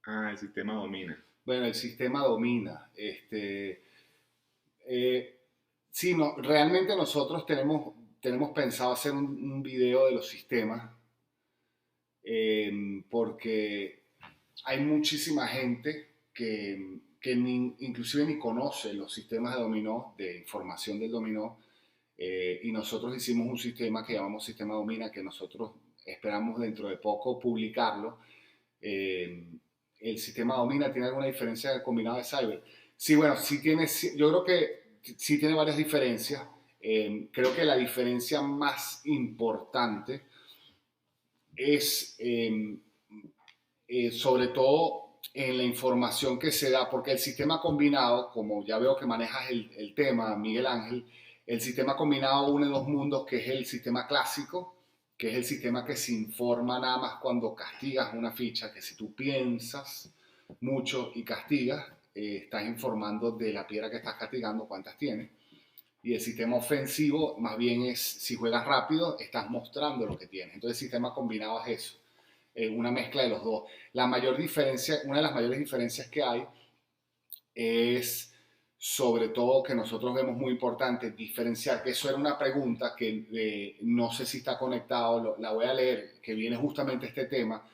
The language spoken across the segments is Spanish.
Ah, el sistema domina. Bueno, el sistema domina. Eh, sí, no, realmente nosotros tenemos pensado hacer un video de los sistemas, porque hay muchísima gente que inclusive ni conoce los sistemas de dominó, de información del dominó, y nosotros hicimos un sistema que llamamos Sistema Domina, que nosotros esperamos dentro de poco publicarlo. Eh, el sistema Domina tiene alguna diferencia combinado de Cyber. Sí, bueno, sí tiene, yo creo que sí tiene varias diferencias. Creo que la diferencia más importante es sobre todo en la información que se da, porque el sistema combinado, como ya veo que manejas el tema, Miguel Ángel, el sistema combinado une dos mundos, que es el sistema clásico, que es el sistema que se informa nada más cuando castigas una ficha, que si tú piensas mucho y castigas, estás informando de la piedra que estás castigando, cuántas tienes. Y el sistema ofensivo, más bien es, si juegas rápido, estás mostrando lo que tienes. Entonces el sistema combinado es eso, una mezcla de los dos. La mayor diferencia, una de las mayores diferencias que hay es sobre todo que nosotros vemos muy importante diferenciar, que eso era una pregunta que no sé si está conectado, la voy a leer, que viene justamente este tema,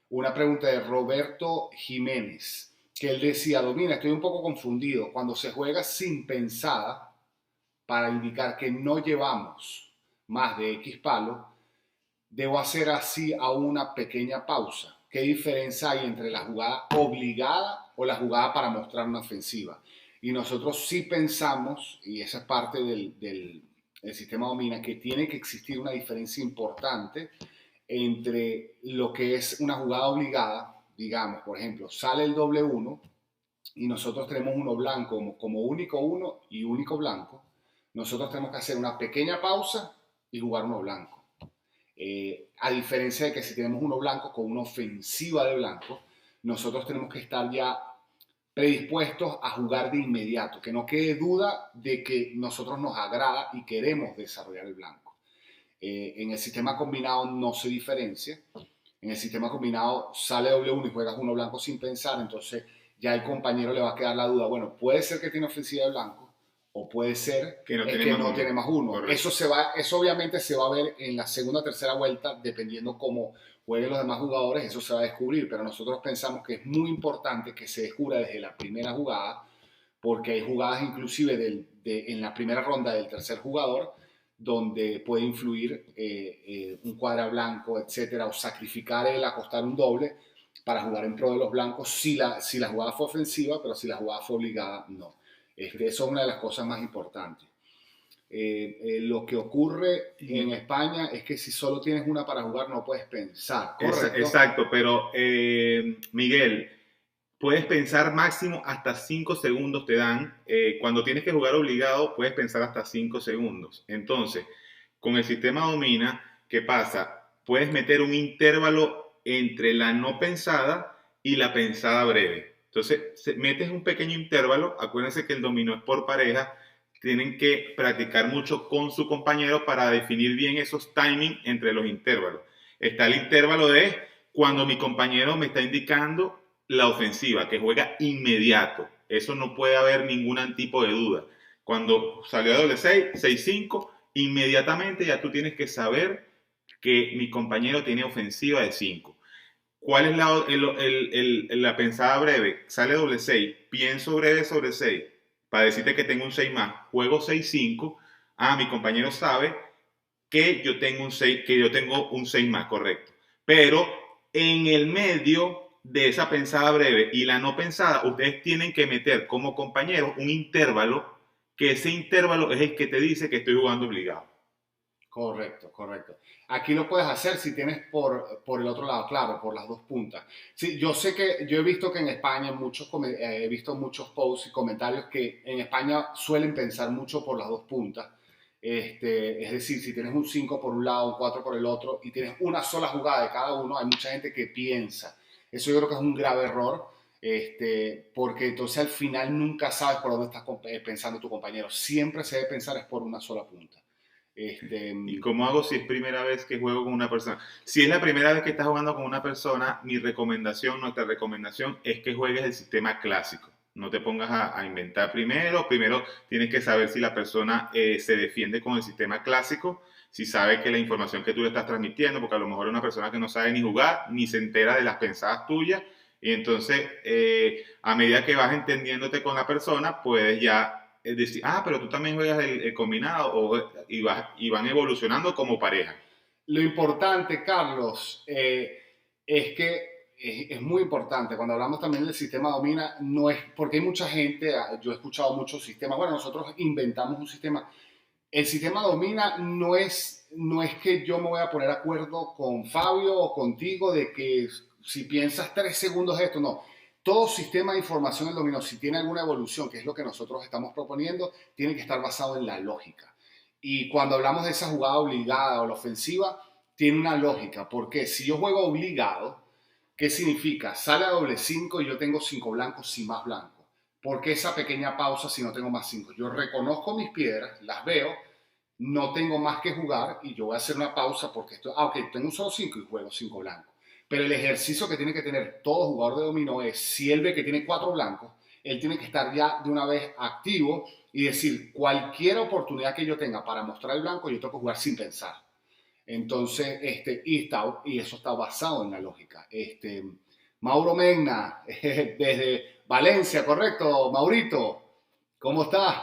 una pregunta de Roberto Jiménez, que él decía, Domina, estoy un poco confundido, cuando se juega sin pensada, para indicar que no llevamos más de X palo, debo hacer así a una pequeña pausa. ¿Qué diferencia hay entre la jugada obligada o la jugada para mostrar una ofensiva? Y nosotros sí pensamos, y esa es parte del sistema Domina, que tiene que existir una diferencia importante entre lo que es una jugada obligada, digamos, por ejemplo, sale el doble uno y nosotros tenemos uno blanco como único uno y único blanco. Nosotros tenemos que hacer una pequeña pausa y jugar uno blanco. A diferencia de que si tenemos uno blanco con una ofensiva de blanco, nosotros tenemos que estar ya predispuestos a jugar de inmediato, que no quede duda de que nosotros nos agrada y queremos desarrollar el blanco. En el sistema combinado no se diferencia. En el sistema combinado sale doble uno y juegas uno blanco sin pensar, entonces ya el compañero le va a quedar la duda, bueno, puede ser que tiene ofensiva de blanco o puede ser Que no es tiene que más no uno. tiene más uno. Correcto. Eso obviamente se va a ver en la segunda o tercera vuelta, dependiendo cómo jueguen los demás jugadores, eso se va a descubrir, pero nosotros pensamos que es muy importante que se descubra desde la primera jugada, porque hay jugadas inclusive en la primera ronda del tercer jugador donde puede influir un cuadra blanco, etcétera, o sacrificar el acostar un doble para jugar en pro de los blancos si la jugada fue ofensiva, pero si la jugada fue obligada, no. Eso es una de las cosas más importantes. Lo que ocurre en España es que si solo tienes una para jugar no puedes pensar, ¿correcto? Exacto, pero Miguel, puedes pensar máximo hasta 5 segundos te dan. Cuando tienes que jugar obligado, puedes pensar hasta 5 segundos. Entonces, con el sistema domina, ¿qué pasa? Puedes meter un intervalo entre la no pensada y la pensada breve. Entonces, metes un pequeño intervalo. Acuérdense que el dominó es por pareja. Tienen que practicar mucho con su compañero para definir bien esos timings entre los intervalos. Está el intervalo de cuando mi compañero me está indicando la ofensiva, que juega inmediato. Eso no puede haber ningún tipo de duda. Cuando salió a doble 6, 6-5, inmediatamente ya tú tienes que saber que mi compañero tiene ofensiva de 5. ¿Cuál es la pensada breve? Sale doble 6, pienso breve sobre 6, para decirte que tengo un 6 más, juego 6-5, mi compañero sabe que yo tengo un 6 más, correcto. Pero en el medio de esa pensada breve y la no pensada, ustedes tienen que meter como compañeros un intervalo, que ese intervalo es el que te dice que estoy jugando obligado. Correcto, correcto. Aquí lo puedes hacer si tienes por el otro lado, claro, por las dos puntas. Sí, yo sé que yo he visto que en España he visto muchos posts y comentarios que en España suelen pensar mucho por las dos puntas. Es decir, si tienes un 5 por un lado, un 4 por el otro y tienes una sola jugada de cada uno, hay mucha gente que piensa. Eso yo creo que es un grave error, porque entonces al final nunca sabes por dónde estás pensando tu compañero. Siempre se debe pensar es por una sola punta. ¿Y cómo hago si es primera vez que juego con una persona? Si es la primera vez que estás jugando con una persona, nuestra recomendación es que juegues el sistema clásico. No te pongas a inventar primero. Primero tienes que saber si la persona se defiende con el sistema clásico, si sabe que la información que tú le estás transmitiendo, porque a lo mejor es una persona que no sabe ni jugar, ni se entera de las pensadas tuyas. Y entonces, a medida que vas entendiéndote con la persona, puedes ya decir, pero tú también juegas el combinado y van evolucionando como pareja. Lo importante, Carlos, es que es muy importante. Cuando hablamos también del sistema domina, no es porque hay mucha gente, yo he escuchado muchos sistemas, bueno, nosotros inventamos un sistema. El sistema domina no es que yo me voy a poner de acuerdo con Fabio o contigo de que si piensas 3 segundos esto, no. Todo sistema de información del dominó, si tiene alguna evolución, que es lo que nosotros estamos proponiendo, tiene que estar basado en la lógica. Y cuando hablamos de esa jugada obligada o la ofensiva, tiene una lógica. Porque si yo juego obligado, ¿qué significa? Sale a doble 5 y yo tengo 5 blancos sin más blancos. ¿Por qué esa pequeña pausa si no tengo más 5? Yo reconozco mis piedras, las veo, no tengo más que jugar y yo voy a hacer una pausa porque esto, ok, tengo un solo 5 y juego 5 blancos. Pero el ejercicio que tiene que tener todo jugador de dominó es, si él ve que tiene 4 blancos, él tiene que estar ya de una vez activo y decir, cualquier oportunidad que yo tenga para mostrar el blanco, yo tengo que jugar sin pensar. Entonces, y eso está basado en la lógica. Mauro Megna, desde Valencia, ¿correcto? Maurito, ¿cómo estás?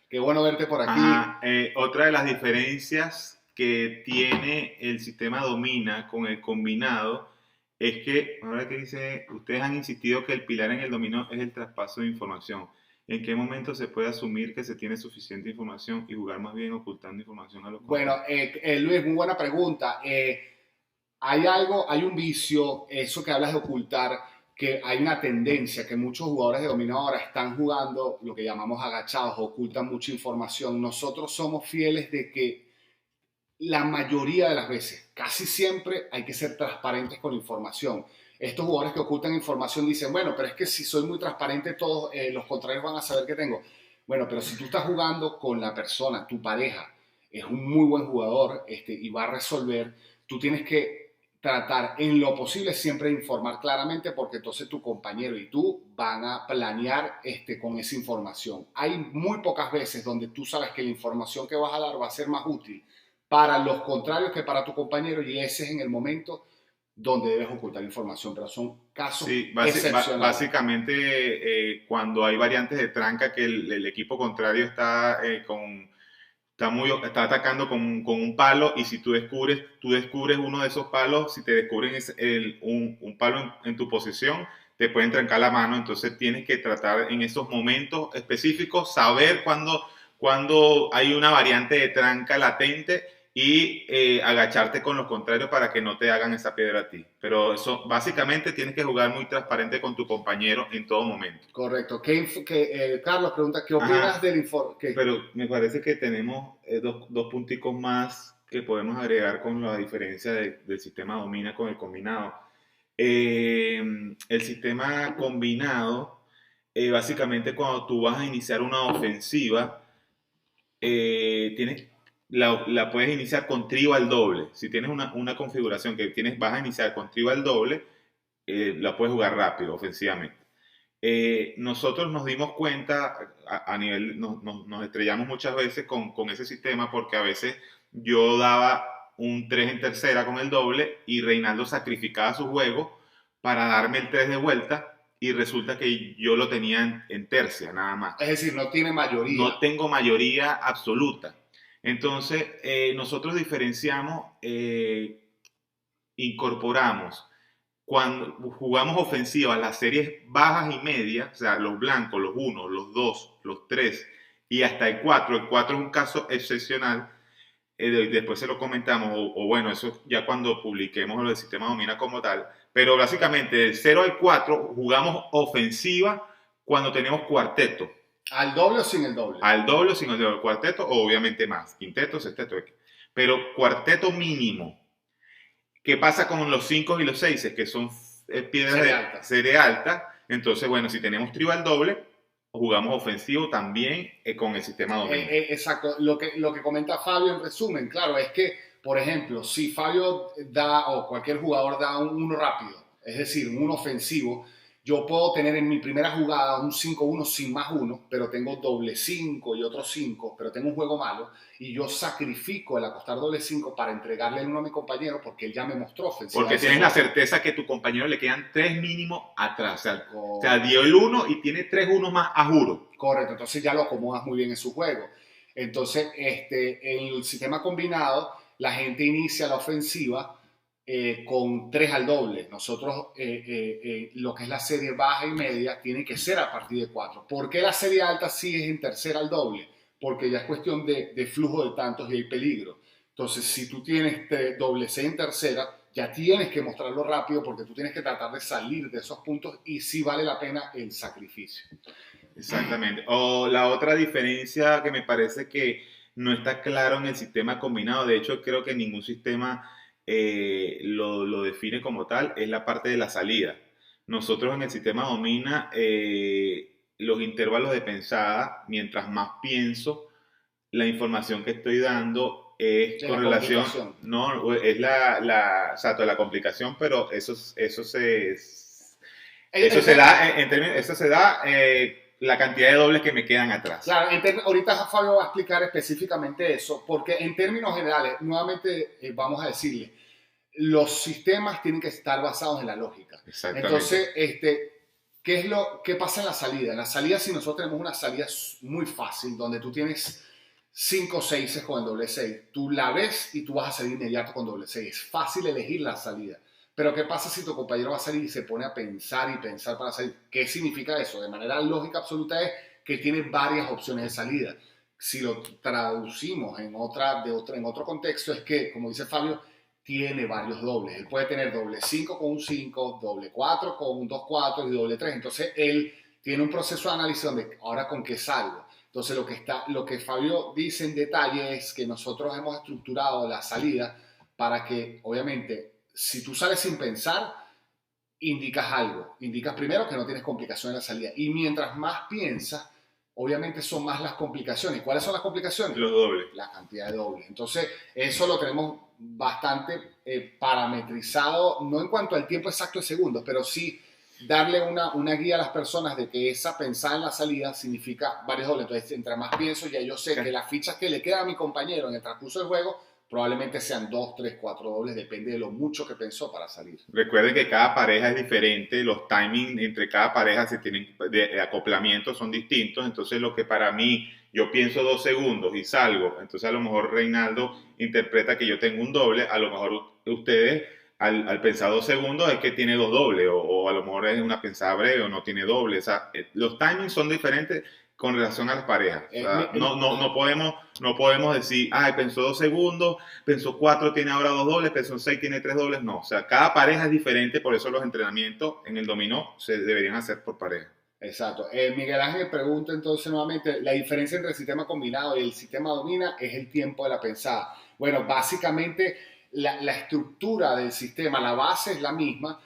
Qué bueno verte por aquí. Otra de las diferencias que tiene el sistema domina con el combinado es que, ahora que dice, ustedes han insistido que el pilar en el dominó es el traspaso de información. ¿En qué momento se puede asumir que se tiene suficiente información y jugar más bien ocultando información a los Bueno, Luis, muy buena pregunta. Hay un vicio, eso que hablas de ocultar, que hay una tendencia que muchos jugadores de dominó ahora están jugando lo que llamamos agachados, ocultan mucha información. Nosotros somos fieles de que la mayoría de las veces, casi siempre, hay que ser transparentes con la información. Estos jugadores que ocultan información dicen, bueno, pero es que si soy muy transparente, todos los contrarios van a saber que tengo. Bueno, pero si tú estás jugando con la persona, tu pareja, es un muy buen jugador y va a resolver, tú tienes que tratar en lo posible siempre de informar claramente porque entonces tu compañero y tú van a planear con esa información. Hay muy pocas veces donde tú sabes que la información que vas a dar va a ser más útil para los contrarios que para tu compañero y ese es en el momento donde debes ocultar información, pero son casos excepcionales. Básicamente cuando hay variantes de tranca que el equipo contrario está atacando con un palo y si tú descubres uno de esos palos, si te descubren un palo en tu posición, te pueden trancar la mano, entonces tienes que tratar en esos momentos específicos, saber cuando hay una variante de tranca latente y agacharte con los contrarios para que no te hagan esa piedra a ti. Pero eso, básicamente tienes que jugar muy transparente con tu compañero en todo momento. Correcto. Carlos pregunta, ¿qué opinas del informe? Pero me parece que tenemos dos punticos más que podemos agregar con la diferencia del sistema domina con el combinado. El sistema combinado, básicamente cuando tú vas a iniciar una ofensiva, la puedes iniciar con trío al doble. Si tienes una configuración que vas a iniciar con trío al doble, la puedes jugar rápido, ofensivamente. Nosotros nos dimos cuenta, a nivel, nos estrellamos muchas veces con ese sistema porque a veces yo daba un 3 en tercera con el doble y Reinaldo sacrificaba su juego para darme el 3 de vuelta y resulta que yo lo tenía en tercia nada más. Es decir, no tiene mayoría. No tengo mayoría absoluta. Entonces, nosotros diferenciamos, incorporamos, cuando jugamos ofensivas, las series bajas y medias, o sea, los blancos, los 1, los 2, los 3 y hasta el 4. El 4 es un caso excepcional. Después se lo comentamos, o bueno, eso ya cuando publiquemos el sistema domina como tal. Pero básicamente, del 0 al 4 jugamos ofensiva cuando tenemos cuarteto. ¿Al doble o sin el doble? Al doble o sin el doble. Cuarteto o obviamente más. Quinteto, sexteto. Pero cuarteto mínimo. ¿Qué pasa con los 5 y los 6? Que son piedras de serie alta. Entonces, bueno, si tenemos trío al doble, jugamos ofensivo también con el sistema domina. Exacto, lo que comenta Fabio en resumen, claro, es que, por ejemplo, si Fabio da, o cualquier jugador da un uno rápido, es decir, un ofensivo, yo puedo tener en mi primera jugada un 5-1 sin más uno, pero tengo doble 5 y otro 5, pero tengo un juego malo, y yo sacrifico el acostar doble 5 para entregarle el uno a mi compañero porque él ya me mostró ofensiva. Porque tienes la certeza que a tu compañero le quedan 3 mínimo atrás. O sea, dio el 1 y tiene 3 unos más a juro. Correcto, entonces ya lo acomodas muy bien en su juego. Entonces, en el sistema combinado, la gente inicia la ofensiva con 3 al doble. Nosotros, lo que es la serie baja y media, tiene que ser a partir de 4. ¿Por qué la serie alta sí es en tercera al doble? Porque ya es cuestión de flujo de tantos y hay peligro. Entonces, si tú tienes doble C en tercera, ya tienes que mostrarlo rápido porque tú tienes que tratar de salir de esos puntos y sí vale la pena el sacrificio. Exactamente. O la otra diferencia que me parece que no está claro en el sistema combinado, de hecho creo que ningún sistema lo define como tal, es la parte de la salida. Nosotros en el sistema domina los intervalos de pensada, mientras más pienso, la información que estoy dando es con relación, no, es exacto, la complicación, pero eso se da, en términos, eso se da la cantidad de dobles que me quedan atrás. Claro, ahorita Fabio va a explicar específicamente eso, porque en términos generales, nuevamente vamos a decirle, los sistemas tienen que estar basados en la lógica. Entonces, ¿qué pasa en la salida? En la salida, si nosotros tenemos una salida muy fácil, donde tú tienes 5 6 con el doble 6, tú la ves y tú vas a salir inmediato con doble 6. Es fácil elegir la salida. Pero ¿qué pasa si tu compañero va a salir y se pone a pensar y pensar para salir? ¿Qué significa eso? De manera lógica absoluta es que tiene varias opciones de salida. Si lo traducimos en otro contexto es que, como dice Fabio, tiene varios dobles. Él puede tener doble 5 con un 5, doble 4 con un 2 4 y doble 3. Entonces él tiene un proceso de análisis donde ahora con qué salgo. Entonces lo que Fabio dice en detalle es que nosotros hemos estructurado la salida para que, obviamente, si tú sales sin pensar, indicas algo. Indicas primero que no tienes complicaciones en la salida. Y mientras más piensas, obviamente son más las complicaciones. ¿Cuáles son las complicaciones? Los dobles. La cantidad de dobles. Entonces, eso lo tenemos bastante parametrizado, no en cuanto al tiempo exacto de segundos, pero sí darle una guía a las personas de que esa pensada en la salida significa varios dobles. Entonces, entre más pienso, ya yo sé que las fichas que le quedan a mi compañero en el transcurso del juego probablemente sean 2, 3, 4 dobles, depende de lo mucho que pensó para salir. Recuerden que cada pareja es diferente, los timings entre cada pareja se tienen de acoplamiento son distintos, entonces lo que para mí yo pienso 2 segundos y salgo, entonces a lo mejor Reinaldo interpreta que yo tengo un doble, a lo mejor ustedes al pensar 2 segundos es que tiene 2 dobles, o a lo mejor es una pensada breve o no tiene doble, o sea, los timings son diferentes con relación a las parejas. O sea, no podemos decir, pensó 2 segundos, pensó 4, tiene ahora 2 dobles, pensó 6, tiene 3 dobles. No, o sea, cada pareja es diferente, por eso los entrenamientos en el dominó se deberían hacer por pareja. Exacto. Miguel Ángel pregunta entonces nuevamente, la diferencia entre el sistema combinado y el sistema domina es el tiempo de la pensada. Bueno, básicamente la estructura del sistema, la base es la misma,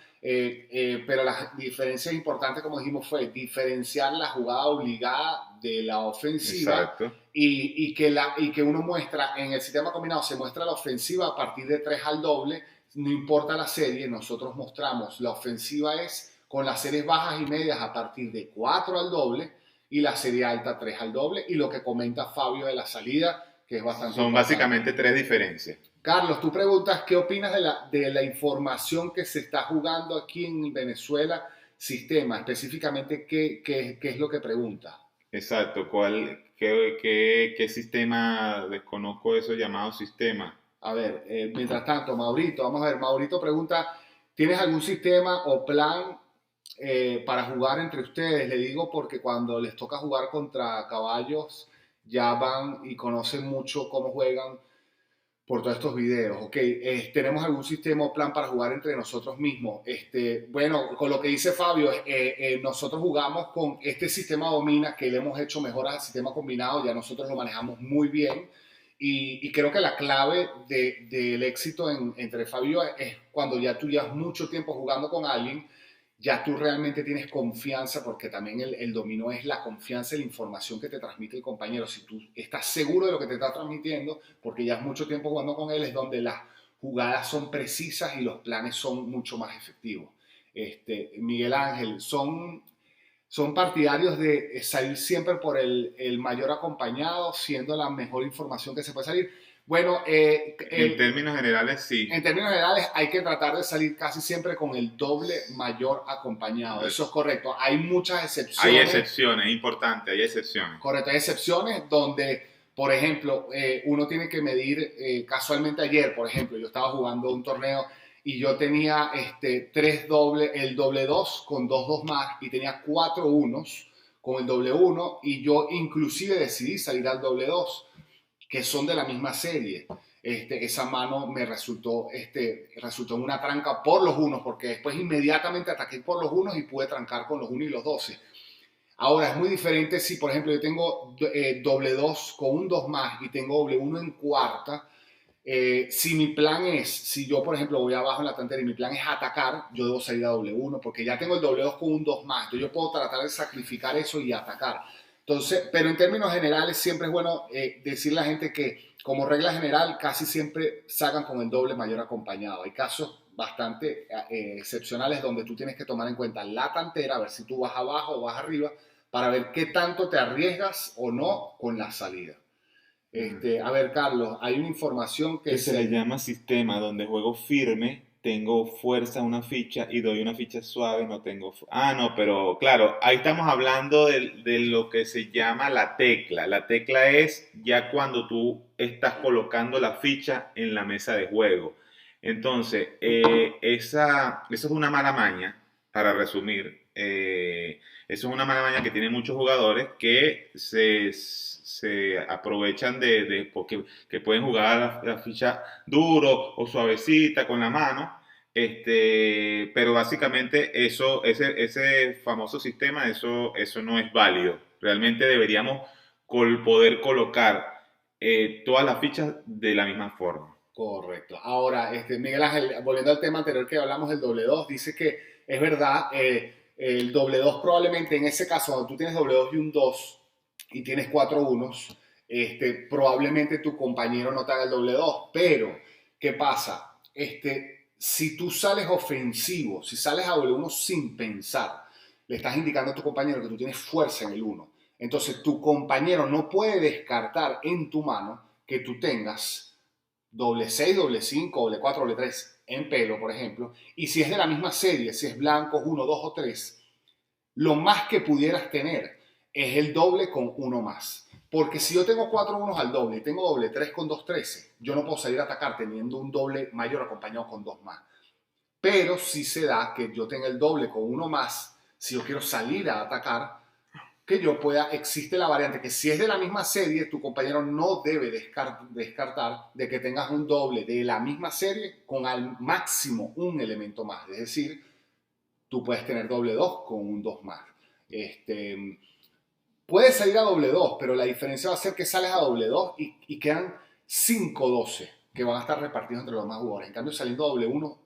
pero la diferencia importante, como dijimos, fue diferenciar la jugada obligada de la ofensiva y que uno muestra, en el sistema combinado se muestra la ofensiva a partir de 3 al doble, no importa la serie, nosotros mostramos la ofensiva es con las series bajas y medias a partir de 4 al doble y la serie alta 3 al doble y lo que comenta Fabio de la salida, que es bastante Son importante. Básicamente 3 diferencias. Carlos, tú preguntas, ¿qué opinas de la información que se está jugando aquí en Venezuela? Sistema, específicamente, ¿qué es lo que pregunta? Exacto, ¿qué sistema? Desconozco eso llamado sistema. A ver, mientras tanto, Maurito, vamos a ver, Maurito pregunta, ¿tienes algún sistema o plan para jugar entre ustedes? Le digo porque cuando les toca jugar contra caballos, ya van y conocen mucho cómo juegan por todos estos videos. Ok, ¿tenemos algún sistema o plan para jugar entre nosotros mismos? Bueno, con lo que dice Fabio, nosotros jugamos con este sistema domina que le hemos hecho mejoras al sistema combinado, ya nosotros lo manejamos muy bien y creo que la clave del éxito entre Fabio es cuando ya tú llevas mucho tiempo jugando con alguien, ya tú realmente tienes confianza, porque también el dominó es la confianza y la información que te transmite el compañero. Si tú estás seguro de lo que te está transmitiendo, porque ya es mucho tiempo jugando con él, es donde las jugadas son precisas y los planes son mucho más efectivos. Miguel Ángel, son partidarios de salir siempre por el mayor acompañado, siendo la mejor información que se puede salir. Bueno, En términos generales, sí. en términos generales hay que tratar de salir casi siempre con el doble mayor acompañado. Eso es correcto. Hay muchas excepciones. Hay excepciones, es importante, hay excepciones. Correcto, hay excepciones donde, por ejemplo, uno tiene que medir, casualmente ayer, por ejemplo, yo estaba jugando un torneo y yo tenía tres doble, el doble 2 con dos más y tenía 4 unos con el doble 1 y yo inclusive decidí salir al doble 2 que son de la misma serie. Esa mano me resultó en una tranca por los unos, porque después inmediatamente ataqué por los unos y pude trancar con los 1 y los 12. Ahora, es muy diferente si, por ejemplo, yo tengo doble 2 con un 2 más y tengo doble 1 en cuarta. Si mi plan es, si yo, por ejemplo, voy abajo en la tantera y mi plan es atacar, yo debo salir a doble 1 porque ya tengo el doble 2 con un 2 más. Entonces yo puedo tratar de sacrificar eso y atacar. Entonces, pero en términos generales siempre es bueno decirle a la gente que como regla general casi siempre sacan con el doble mayor acompañado. Hay casos bastante excepcionales donde tú tienes que tomar en cuenta la tantera, a ver si tú vas abajo o vas arriba, para ver qué tanto te arriesgas o no con la salida. A ver, Carlos, hay una información que se le llama sistema, donde juego firme, tengo fuerza una ficha y doy una ficha suave, no tengo... no, pero claro, ahí estamos hablando de lo que se llama la tecla. La tecla es ya cuando tú estás colocando la ficha en la mesa de juego. Entonces, eso es una mala maña, para resumir. Eso es una mala maña que tienen muchos jugadores que se aprovechan porque que pueden jugar la ficha duro o suavecita con la mano. Pero básicamente ese famoso sistema, eso no es válido. Realmente deberíamos poder colocar todas las fichas de la misma forma. Correcto. Ahora, Miguel Ángel, volviendo al tema anterior que hablamos del doble 2, dice que es verdad, el doble 2 probablemente en ese caso, cuando tú tienes doble 2 y un 2 y tienes 4 unos, probablemente tu compañero no te haga el doble 2, pero ¿qué pasa? Si tú sales ofensivo, si sales a doble 1 sin pensar, le estás indicando a tu compañero que tú tienes fuerza en el 1. Entonces tu compañero no puede descartar en tu mano que tú tengas doble 6, doble 5, doble 4, doble 3 en pelo, por ejemplo, y si es de la misma serie, si es blancos 1, 2 o 3, lo más que pudieras tener es el doble con uno más. Porque si yo tengo 4 unos al doble y tengo doble 3 con 2, 13, yo no puedo salir a atacar teniendo un doble mayor acompañado con 2 más. Pero sí se da que yo tenga el doble con uno más, si yo quiero salir a atacar, que yo pueda, existe la variante que si es de la misma serie, tu compañero no debe descartar de que tengas un doble de la misma serie con al máximo un elemento más. Es decir, tú puedes tener doble 2 con un 2 más. Puedes salir a doble 2, pero la diferencia va a ser que sales a doble 2 y quedan 5 12 que van a estar repartidos entre los demás jugadores. En cambio, saliendo a doble 1,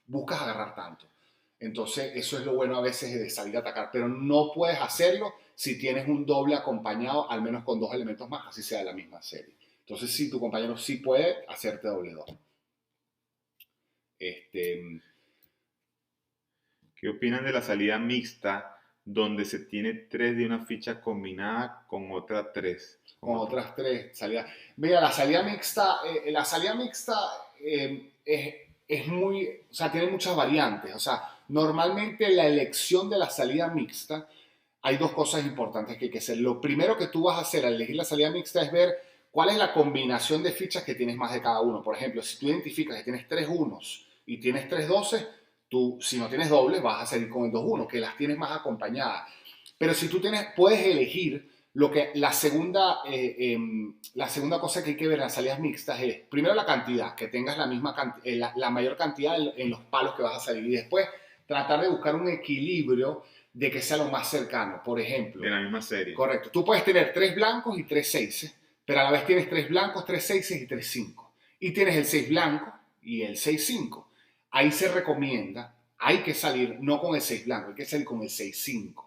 buscas agarrar tanto. Entonces, eso es lo bueno a veces de salir a atacar, pero no puedes hacerlo si tienes un doble acompañado, al menos con 2 elementos más, así sea de la misma serie. Entonces, sí, tu compañero sí puede hacerte doble 2. ¿Qué opinan de la salida mixta, donde se tiene 3 de una ficha combinada con otras 3? Con otras 3 salidas. Mira, la salida mixta es muy, o sea, tiene muchas variantes. O sea, normalmente la elección de la salida mixta, hay dos cosas importantes que hay que hacer. Lo primero que tú vas a hacer al elegir la salida mixta es ver cuál es la combinación de fichas que tienes más de cada uno. Por ejemplo, si tú identificas que tienes 3 unos y tienes 3 12, tú, si no tienes dobles, vas a salir con el 2 1, que las tienes más acompañadas. Pero si tú puedes elegir lo que la segunda cosa que hay que ver en las salidas mixtas es, primero, la cantidad, que tengas la mayor cantidad en los palos que vas a salir. Y después, tratar de buscar un equilibrio de que sea lo más cercano. Por ejemplo, de la misma serie. Correcto. Tú puedes tener 3 blancos y 3 6, pero a la vez tienes 3 blancos, 3 6 y 3 5. Y tienes el 6 blanco y el 6 5. Ahí se recomienda hay que salir no con el 6 blanco, hay que salir con el 6-5.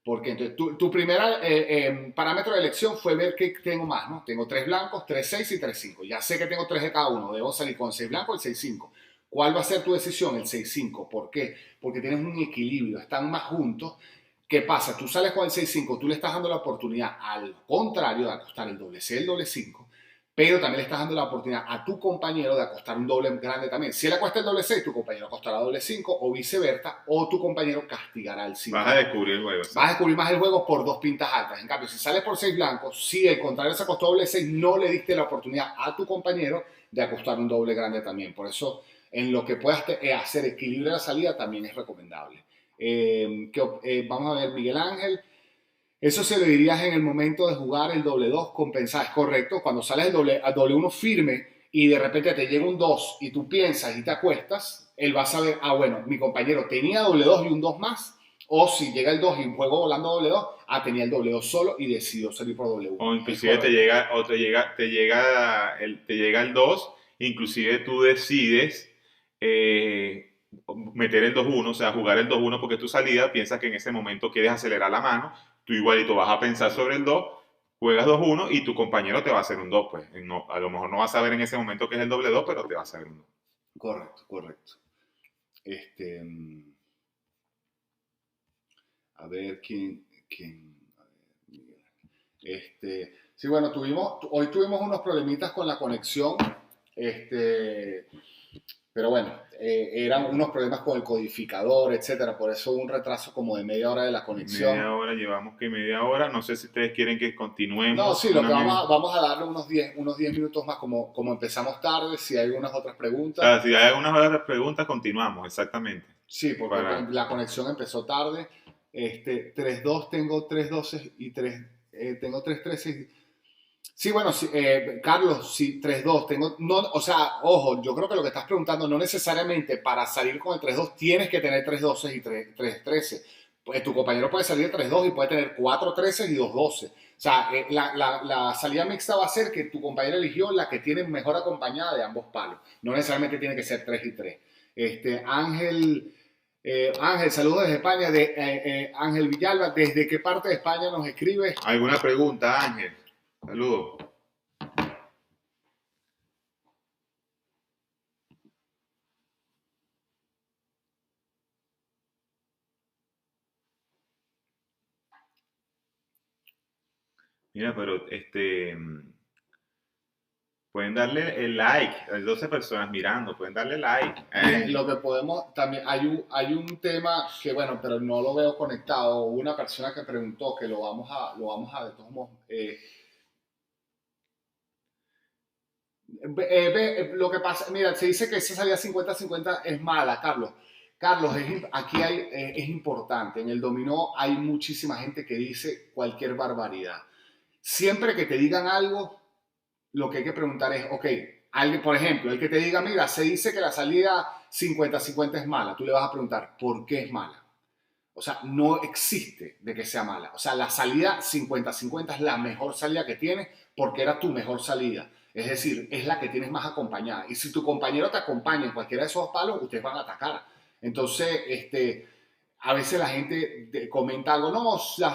Porque entonces tu primer parámetro de elección fue ver qué tengo más, ¿no? Tengo 3 blancos, 3-6 y 3-5. Ya sé que tengo 3 de cada uno, debo salir con el 6 blanco y el 6-5. ¿Cuál va a ser tu decisión? El 6-5. ¿Por qué? Porque tienes un equilibrio, están más juntos. ¿Qué pasa? Tú sales con el 6-5, tú le estás dando la oportunidad al contrario de acostar el doble 6, el doble 5, pero también le estás dando la oportunidad a tu compañero de acostar un doble grande también. Si él acuesta el doble 6, tu compañero acostará doble 5 o viceversa, o tu compañero castigará el 5. Vas a descubrir el juego. ¿Sí? Vas a descubrir más el juego por 2 pintas altas. En cambio, si sales por 6 blancos, si el contrario se acostó doble 6, no le diste la oportunidad a tu compañero de acostar un doble grande también. Por eso, en lo que puedas hacer equilibrio de la salida, también es recomendable. Vamos a ver, Miguel Ángel. Eso se lo dirías en el momento de jugar el doble 2 compensado. Es correcto. Cuando sales al doble 1 firme y de repente te llega un 2 y tú piensas y te acuestas, él va a saber, bueno, mi compañero tenía doble 2 y un 2 más. O si llega el 2 y un juego volando doble 2, tenía el doble 2 solo y decidió salir por doble 1. O inclusive te llega el 2, inclusive tú decides meter el 2-1, o sea, jugar el 2-1 porque tu salida piensas que en ese momento quieres acelerar la mano, tú igualito vas a pensar sobre el 2, juegas 2-1 y tu compañero te va a hacer un 2, pues no, a lo mejor no vas a ver en ese momento que es el doble 2, pero te va a hacer un 2. Correcto. A ver quién sí, bueno, hoy tuvimos unos problemitas con la conexión, pero bueno, eran unos problemas con el codificador, etcétera, por eso hubo un retraso como de media hora de la conexión. Llevamos media hora, no sé si ustedes quieren que continuemos. No, sí, lo que vamos a darle unos 10 minutos más, como empezamos tarde, si hay algunas otras preguntas. O sea, si hay algunas otras preguntas, continuamos, exactamente. Sí, porque la conexión empezó tarde. 3-2, tengo 3-12 y tengo 3-13. Sí, bueno, sí, Carlos, sí, 3-2. O sea, ojo, yo creo que lo que estás preguntando no necesariamente para salir con el 3-2 tienes que tener 3-12 y 3-13. Pues tu compañero puede salir 3-2 y puede tener 4-13 y 2-12. O sea, la salida mixta va a ser que tu compañero eligió la que tiene mejor acompañada de ambos palos. No necesariamente tiene que ser 3 y 3. Ángel, saludos desde España, de Ángel Villalba. ¿Desde qué parte de España nos escribe? ¿Alguna pregunta, Ángel? Saludos. Mira, pero pueden darle el like, hay 12 personas mirando, pueden darle like. Lo que podemos, también hay un tema que, bueno, pero no lo veo conectado. Una persona que preguntó que lo vamos a de todos modos, lo que pasa, mira, se dice que esa salida 50-50 es mala, Carlos. Carlos, aquí es importante. En el dominó hay muchísima gente que dice cualquier barbaridad. Siempre que te digan algo, lo que hay que preguntar es, ok, alguien, por ejemplo, el que te diga, mira, se dice que la salida 50-50 es mala, tú le vas a preguntar, ¿por qué es mala? O sea, no existe de que sea mala. O sea, la salida 50-50 es la mejor salida que tienes porque era tu mejor salida. Es decir, es la que tienes más acompañada. Y si tu compañero te acompaña en cualquiera de esos palos, ustedes van a atacar. Entonces, a veces la gente comenta algo, no, la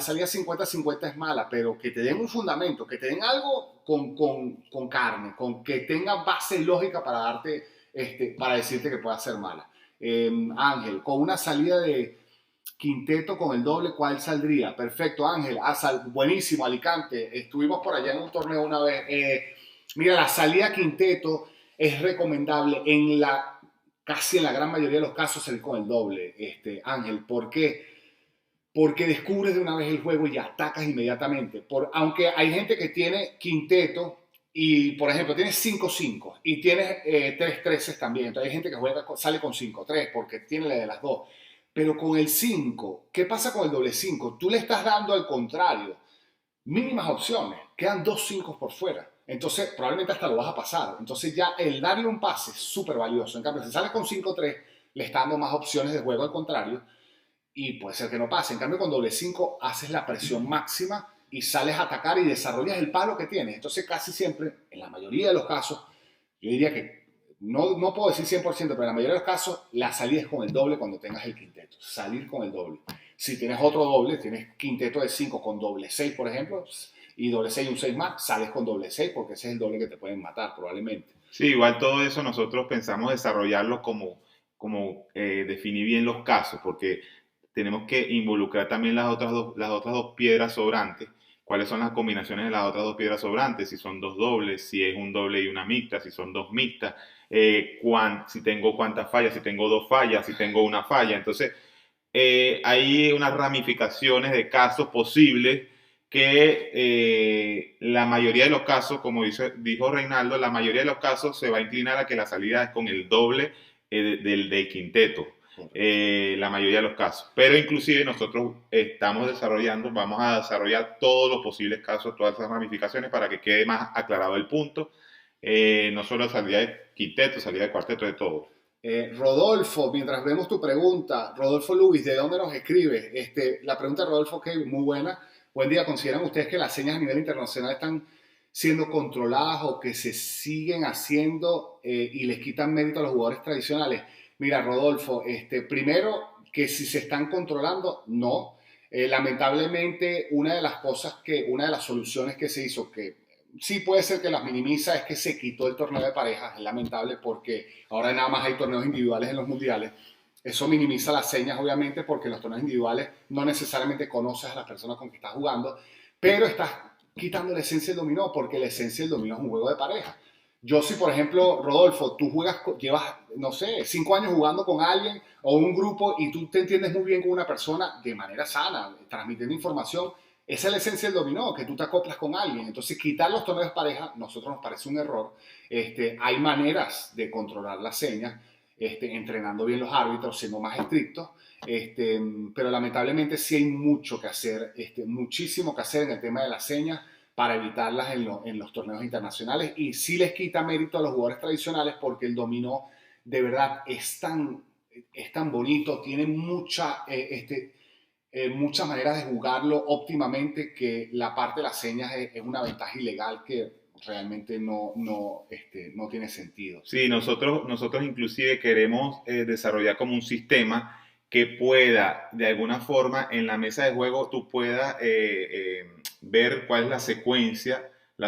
salida 50-50 es mala, pero que te den un fundamento, que te den algo con carne, que tenga base lógica para darte, para decirte que pueda ser mala. Ángel, con una salida de quinteto con el doble, ¿cuál saldría? Perfecto, Ángel. Buenísimo, Alicante. Estuvimos por allá en un torneo una vez. Mira, la salida quinteto es recomendable casi en la gran mayoría de los casos salir con el doble, Ángel. ¿Por qué? Porque descubres de una vez el juego y atacas inmediatamente. Aunque hay gente que tiene quinteto y, por ejemplo, tienes 5-5 y tienes 3-13 también. Entonces hay gente que sale con 5-3 porque tiene la de las dos. Pero con el 5, ¿qué pasa con el doble 5? Tú le estás dando al contrario mínimas opciones. Quedan 2 5 por fuera. Entonces, probablemente hasta lo vas a pasar. Entonces, ya el darle un pase es súper valioso. En cambio, si sales con 5-3, le está dando más opciones de juego al contrario y puede ser que no pase. En cambio, con doble 5 haces la presión máxima y sales a atacar y desarrollas el palo que tienes. Entonces, casi siempre, en la mayoría de los casos, yo diría que no puedo decir 100%, pero en la mayoría de los casos la salida es con el doble cuando tengas el quinteto, salir con el doble. Si tienes otro doble, tienes quinteto de 5 con doble 6, por ejemplo, y doble 6 y un 6 más, sales con doble 6 porque ese es el doble que te pueden matar probablemente. Sí, igual todo eso nosotros pensamos desarrollarlo como definir bien los casos, porque tenemos que involucrar también las otras dos piedras sobrantes. ¿Cuáles son las combinaciones de las otras dos piedras sobrantes? Si son dos dobles, si es un doble y una mixta, si son dos mixtas, si tengo cuántas fallas, si tengo dos fallas, si tengo una falla. Entonces, hay unas ramificaciones de casos posibles que la mayoría de los casos, como dijo Reinaldo, la mayoría de los casos se va a inclinar a que la salida es con el doble del quinteto. La mayoría de los casos. Pero inclusive nosotros vamos a desarrollar todos los posibles casos, todas esas ramificaciones para que quede más aclarado el punto. No solo salida de quinteto, salida de cuarteto, de todo. Rodolfo, mientras vemos tu pregunta, Rodolfo Luis, ¿de dónde nos escribe? La pregunta de Rodolfo, que es muy buena. Buen día, ¿consideran ustedes que las señas a nivel internacional están siendo controladas o que se siguen haciendo y les quitan mérito a los jugadores tradicionales? Mira, Rodolfo, primero que si se están controlando, no. Lamentablemente, una de las soluciones que se hizo, que sí puede ser que las minimiza, es que se quitó el torneo de parejas. Es lamentable porque ahora nada más hay torneos individuales en los mundiales. Eso minimiza las señas, obviamente, porque en los torneos individuales no necesariamente conoces a las personas con que estás jugando, pero estás quitando la esencia del dominó, porque la esencia del dominó es un juego de pareja. Yo si, por ejemplo, Rodolfo, tú llevas, no sé, 5 años jugando con alguien o un grupo y tú te entiendes muy bien con una persona de manera sana, transmitiendo información, esa es la esencia del dominó, que tú te acoplas con alguien. Entonces, quitar los torneos de pareja, nosotros nos parece un error. Hay maneras de controlar las señas, entrenando bien los árbitros, siendo más estrictos, pero lamentablemente sí hay mucho que hacer, muchísimo que hacer en el tema de las señas para evitarlas en los torneos internacionales, y sí les quita mérito a los jugadores tradicionales porque el dominó de verdad es tan bonito, tiene muchas maneras de jugarlo óptimamente, que la parte de las señas es una ventaja ilegal que realmente no tiene sentido. Sí, nosotros inclusive queremos desarrollar como un sistema que pueda, de alguna forma, en la mesa de juego, tú puedas ver cuál es la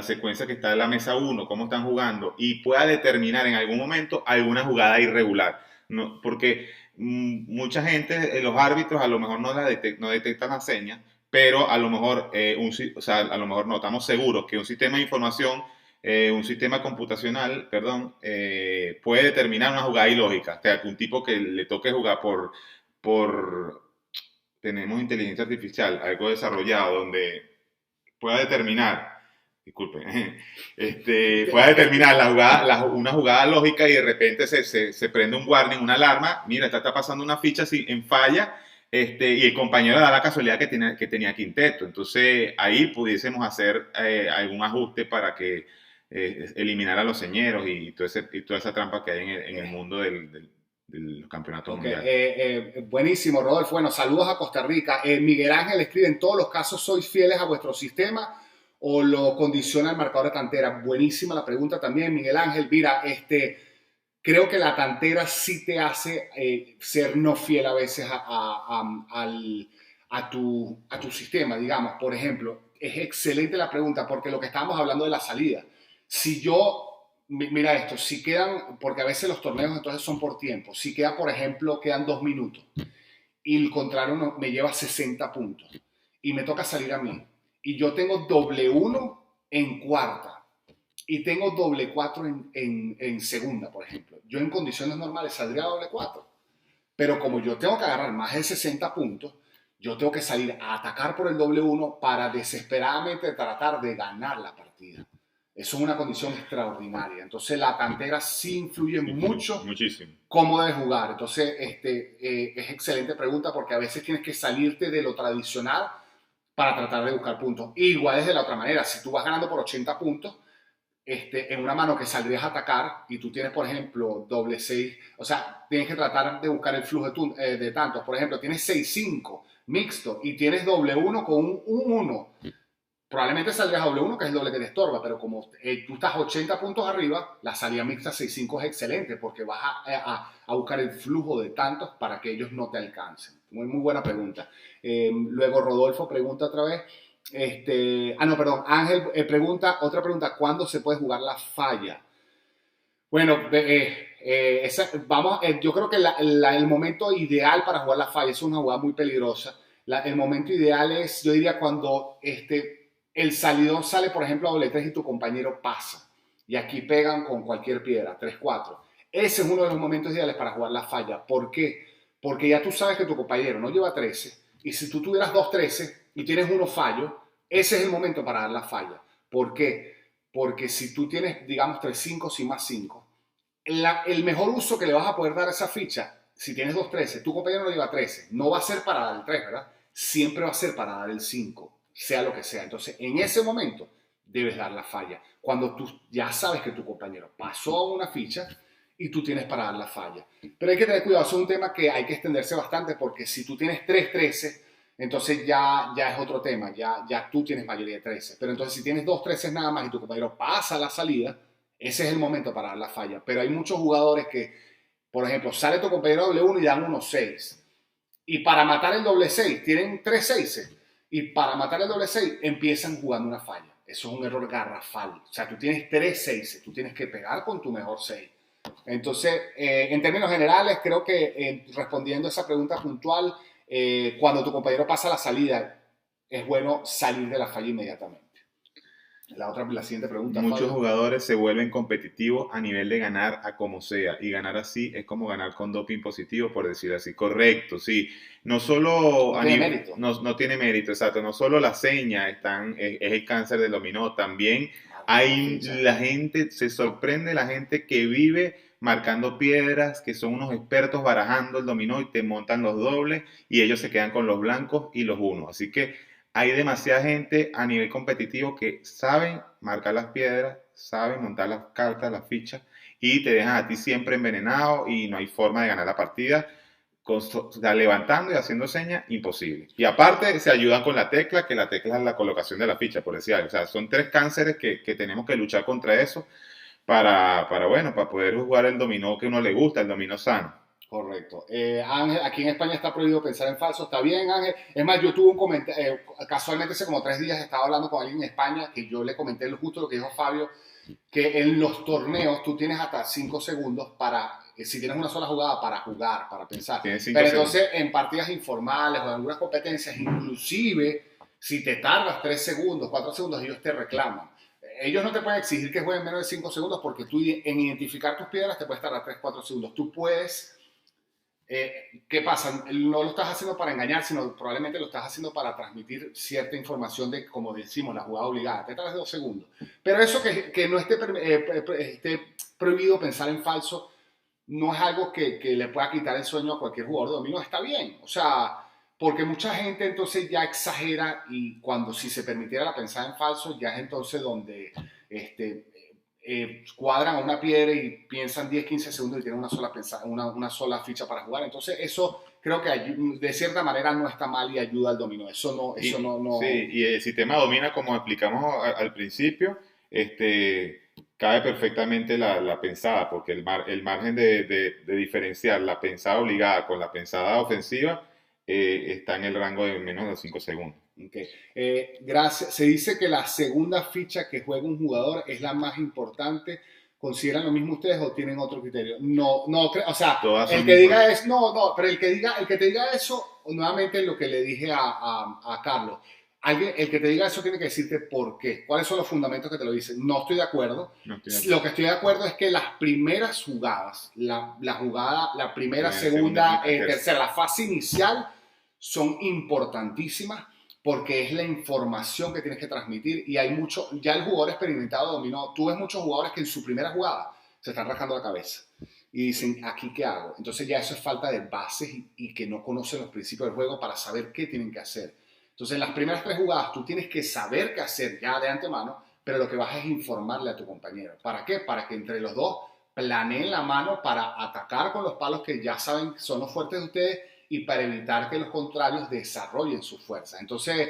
secuencia que está en la mesa uno, cómo están jugando, y pueda determinar en algún momento alguna jugada irregular. No, porque mucha gente, los árbitros a lo mejor no detectan las señas, pero a lo mejor, o sea, a lo mejor no, estamos seguros que un sistema de información, un sistema computacional, perdón, puede determinar una jugada ilógica. O sea, que un tipo que le toque jugar por, tenemos inteligencia artificial, algo desarrollado donde pueda determinar, disculpe, pueda determinar una jugada lógica, y de repente se prende un warning, una alarma, mira, está pasando una ficha en falla, y el compañero da la casualidad que tenía quinteto. Entonces ahí pudiésemos hacer algún ajuste para que eliminar a los señeros y toda esa trampa que hay en el mundo del campeonato Okay. mundial. Buenísimo, Rodolfo. Bueno, saludos a Costa Rica. Miguel Ángel escribe: ¿en todos los casos sois fieles a vuestro sistema o lo condiciona el marcador de tantera? Buenísima la pregunta también, Miguel Ángel. Mira, creo que la tantera sí te hace ser no fiel a veces a tu sistema, digamos. Por ejemplo, es excelente la pregunta porque lo que estábamos hablando de la salida. Si yo, mira esto, si quedan, porque a veces los torneos entonces son por tiempo, si queda, por ejemplo, quedan 2 minutos y el contrario me lleva 60 puntos y me toca salir a mí y yo tengo doble 1 en cuarta y tengo doble 4 en segunda, por ejemplo. Yo en condiciones normales saldría a doble 4, pero como yo tengo que agarrar más de 60 puntos, yo tengo que salir a atacar por el doble 1 para desesperadamente tratar de ganar la partida. Eso es una condición extraordinaria. Entonces la cantera sí influye mucho Muchísimo. cómo debes jugar. Entonces es excelente pregunta porque a veces tienes que salirte de lo tradicional para tratar de buscar puntos. Igual es de la otra manera. Si tú vas ganando por 80 puntos, en una mano que saldrías a atacar y tú tienes, por ejemplo, doble 6, o sea, tienes que tratar de buscar el flujo de tantos. Por ejemplo, tienes 6-5 mixto y tienes doble 1 con un 1. probablemente saldrías a W1, que es el doble que te estorba, pero como tú estás 80 puntos arriba, la salida mixta 6-5 es excelente porque vas a buscar el flujo de tantos para que ellos no te alcancen. Muy, muy buena pregunta. Luego Rodolfo pregunta otra vez. No, perdón. Ángel pregunta, otra pregunta, ¿cuándo se puede jugar la falla? Bueno, yo creo que el momento ideal para jugar la falla es una jugada muy peligrosa. El momento ideal es, yo diría, cuando el salidor sale, por ejemplo, a doble 3 y tu compañero pasa. Y aquí pegan con cualquier piedra, 3-4. Ese es uno de los momentos ideales para jugar la falla. ¿Por qué? Porque ya tú sabes que tu compañero no lleva 13. Y si tú tuvieras 2-13 y tienes uno fallo, ese es el momento para dar la falla. ¿Por qué? Porque si tú tienes, digamos, 3-5 y más 5, el mejor uso que le vas a poder dar a esa ficha, si tienes 2-13, tu compañero no lleva 13, no va a ser para dar el 3, ¿verdad? Siempre va a ser para dar el 5, sea lo que sea. Entonces, en ese momento, debes dar la falla. Cuando tú ya sabes que tu compañero pasó a una ficha y tú tienes para dar la falla. Pero hay que tener cuidado, es un tema que hay que extenderse bastante porque si tú tienes 3-13, entonces ya es otro tema, ya tú tienes mayoría de 13. Pero entonces si tienes 2-13 nada más y tu compañero pasa la salida, ese es el momento para dar la falla. Pero hay muchos jugadores que, por ejemplo, sale tu compañero doble 1 y dan unos 6. Y para matar el doble 6, tienen 3 6. Y para matar el doble 6, empiezan jugando una falla. Eso es un error garrafal. O sea, tú tienes 3 6, tú tienes que pegar con tu mejor 6. Entonces, en términos generales, creo que respondiendo a esa pregunta puntual, cuando tu compañero pasa la salida, es bueno salir de la falla inmediatamente. La siguiente pregunta, Muchos Fabio. jugadores se vuelven competitivos a nivel de ganar a como sea, y ganar así es como ganar con doping positivo, por decir así. Correcto, sí. No solo No tiene mérito. no tiene mérito, exacto. No solo la seña es el cáncer del dominó, también hay la gente, se sorprende la gente que vive marcando piedras, que son unos expertos barajando el dominó y te montan los dobles y ellos se quedan con los blancos y los unos. Así que hay demasiada gente a nivel competitivo que saben marcar las piedras, saben montar las cartas, las fichas y te dejan a ti siempre envenenado y no hay forma de ganar la partida. O sea, levantando y haciendo señas, imposible. Y aparte se ayudan con la tecla, que la tecla es la colocación de la ficha, por decir algo. O sea, son 3 cánceres que tenemos que luchar contra eso bueno, para poder jugar el dominó que uno le gusta, el dominó sano. Correcto. Ángel, aquí en España está prohibido pensar en falso. Está bien, Ángel. Es más, yo tuve un comentario, casualmente hace como 3 días estaba hablando con alguien en España que yo le comenté justo lo que dijo Fabio, que en los torneos tú tienes hasta 5 segundos para, si tienes una sola jugada, para jugar, para pensar. Pero entonces en partidas informales o en algunas competencias, inclusive si te tardas 3 segundos, 4 segundos, ellos te reclaman. Ellos no te pueden exigir que jueguen menos de 5 segundos porque tú en identificar tus piedras te puedes tardar 3-4 segundos. Tú puedes... ¿qué pasa? No lo estás haciendo para engañar, sino probablemente lo estás haciendo para transmitir cierta información de, como decimos, la jugada obligada. Te tardas 2 segundos. Pero eso que no esté prohibido pensar en falso no es algo que le pueda quitar el sueño a cualquier jugador de dominó. Está bien. O sea, porque mucha gente entonces ya exagera y cuando si se permitiera la pensada en falso, ya es entonces donde cuadran a una piedra y piensan 10-15 segundos y tienen una sola ficha para jugar. Entonces eso creo que de cierta manera no está mal y ayuda al dominó. Eso no. Sí, y el sistema domina, como explicamos al principio, cabe perfectamente la pensada, porque el margen de diferenciar la pensada obligada con la pensada ofensiva está en el rango de menos de 5 segundos. Okay. Gracias. Se dice que la segunda ficha que juega un jugador es la más importante. ¿Consideran lo mismo ustedes o tienen otro criterio? No, o sea, el que diga es, pero el que te diga eso, nuevamente lo que le dije a Carlos, el que te diga eso tiene que decirte por qué, cuáles son los fundamentos que te lo dicen. No estoy de acuerdo. Lo que estoy de acuerdo es que las primeras jugadas, la primera, segunda, tercera, la fase inicial son importantísimas porque es la información que tienes que transmitir y hay mucho, ya el jugador experimentado dominó, tú ves muchos jugadores que en su primera jugada se están rascando la cabeza y dicen, ¿aquí qué hago? Entonces ya eso es falta de bases y que no conocen los principios del juego para saber qué tienen que hacer. Entonces en las primeras 3 jugadas tú tienes que saber qué hacer ya de antemano, pero lo que vas es informarle a tu compañero. ¿Para qué? Para que entre los dos planeen la mano para atacar con los palos que ya saben que son los fuertes de ustedes y para evitar que los contrarios desarrollen su fuerza. Entonces,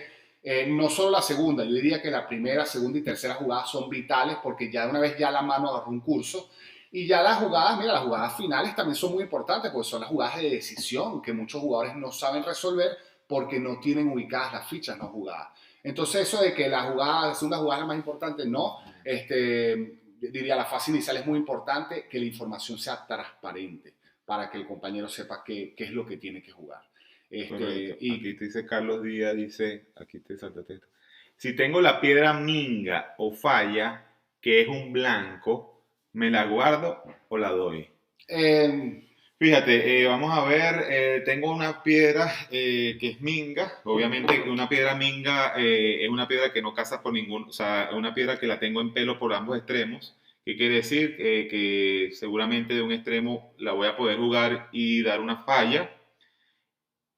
No solo la segunda, yo diría que la primera, segunda y tercera jugada son vitales porque ya de una vez ya la mano agarró un curso. Y ya las jugadas, mira, las jugadas finales también son muy importantes porque son las jugadas de decisión que muchos jugadores no saben resolver porque no tienen ubicadas las fichas no jugadas. Entonces eso de que la segunda jugada es la más importante, no. Diría la fase inicial es muy importante que la información sea transparente para que el compañero sepa qué es lo que tiene que jugar. Correcto. Y Aquí te dice Carlos Díaz, dice, aquí te saltaste esto. Si tengo la piedra minga o falla, que es un blanco, ¿me la guardo o la doy? eh, Fíjate, vamos a ver, tengo una piedra que es minga, obviamente una piedra minga es una piedra que no casa por ningún, o sea, es una piedra que la tengo en pelo por ambos extremos, que quiere decir que seguramente de un extremo la voy a poder jugar y dar una falla.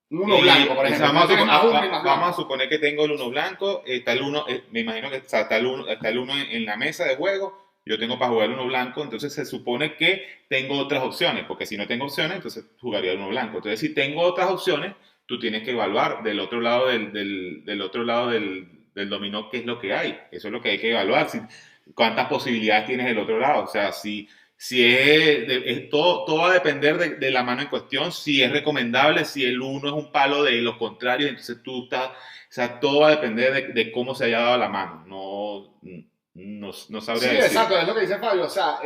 uno blanco, por O sea, ejemplo, no tienes más uno ni más vamos a blanco. suponer que tengo el uno blanco, está el uno, me imagino que está el uno en la mesa de juego, yo tengo para jugar el uno blanco, entonces se supone que tengo otras opciones, porque si no tengo opciones, entonces jugaría el uno blanco. Entonces, si tengo otras opciones, tú tienes que evaluar del otro lado del otro lado del dominó qué es lo que hay. Eso es lo que hay que evaluar. Si, cuántas posibilidades tienes del otro lado. O sea, si todo va a depender de la mano en cuestión, si es recomendable, si el uno es un palo de los contrarios, entonces tú estás, o sea, todo va a depender de cómo se haya dado la mano, no sabría Sí, decir. exacto, es lo que dice Fabio, o sea,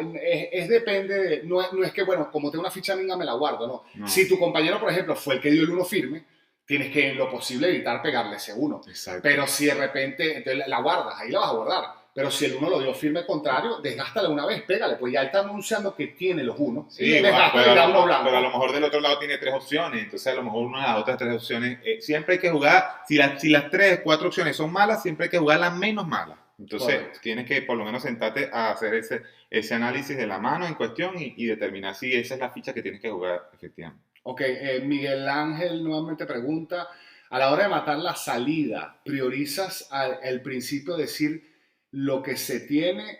depende de, no es que, bueno, como tengo una ficha minga me la guardo, no. No, Si tu compañero, por ejemplo, fue el que dio el uno firme, tienes que en lo posible evitar pegarle ese uno. exacto. Pero si de repente, entonces la guardas, ahí la vas a guardar. Pero si el uno lo dio firme contrario, desgástale una vez, pégale, pues ya él está anunciando que tiene los unos. Sí, Y desgástale y da uno pero a blanco. lo mejor del otro lado tiene tres opciones, entonces a lo mejor una de las otras tres opciones, siempre hay que jugar, si las tres, cuatro opciones son malas, siempre hay que jugar las menos malas. Entonces Correcto. tienes que por lo menos sentarte a hacer ese análisis de la mano en cuestión y determinar si esa es la ficha que tienes que jugar efectivamente. Ok, Miguel Ángel nuevamente pregunta, a la hora de matar la salida, ¿priorizas el principio de decir lo que se tiene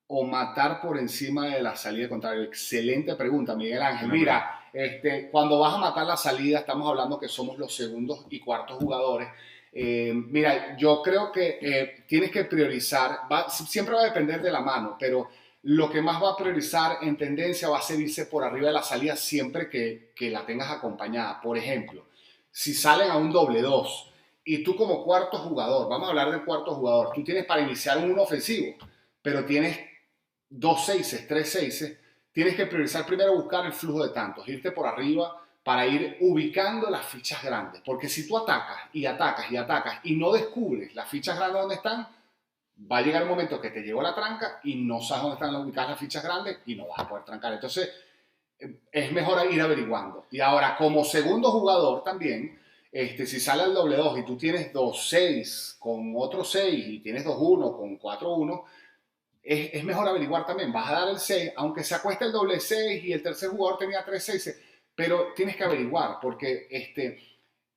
o matar por encima de la salida contraria? Excelente pregunta, Miguel Ángel. Buena pregunta. Mira, cuando vas a matar la salida, estamos hablando que somos los segundos y cuartos jugadores. Mira, yo creo que tienes que priorizar, siempre va a depender de la mano, pero lo que más va a priorizar en tendencia va a ser irse por arriba de la salida siempre que la tengas acompañada. Por ejemplo, si salen a un doble 2 y tú como cuarto jugador, vamos a hablar del cuarto jugador, tú tienes para iniciar un ofensivo, pero tienes dos seises, tres seises, tienes que priorizar primero buscar el flujo de tantos, irte por arriba para ir ubicando las fichas grandes. Porque si tú atacas y atacas y atacas y no descubres las fichas grandes donde están, va a llegar un momento que te llegó la tranca y no sabes dónde están ubicadas las fichas grandes y no vas a poder trancar. Entonces, es mejor ir averiguando. Y ahora, como segundo jugador también, si sale el doble 2 y tú tienes 2-6 con otro 6 y tienes 2-1 con 4-1, es mejor averiguar también. Vas a dar el 6, aunque se acueste el doble 6 y el tercer jugador tenía 3-6, pero tienes que averiguar porque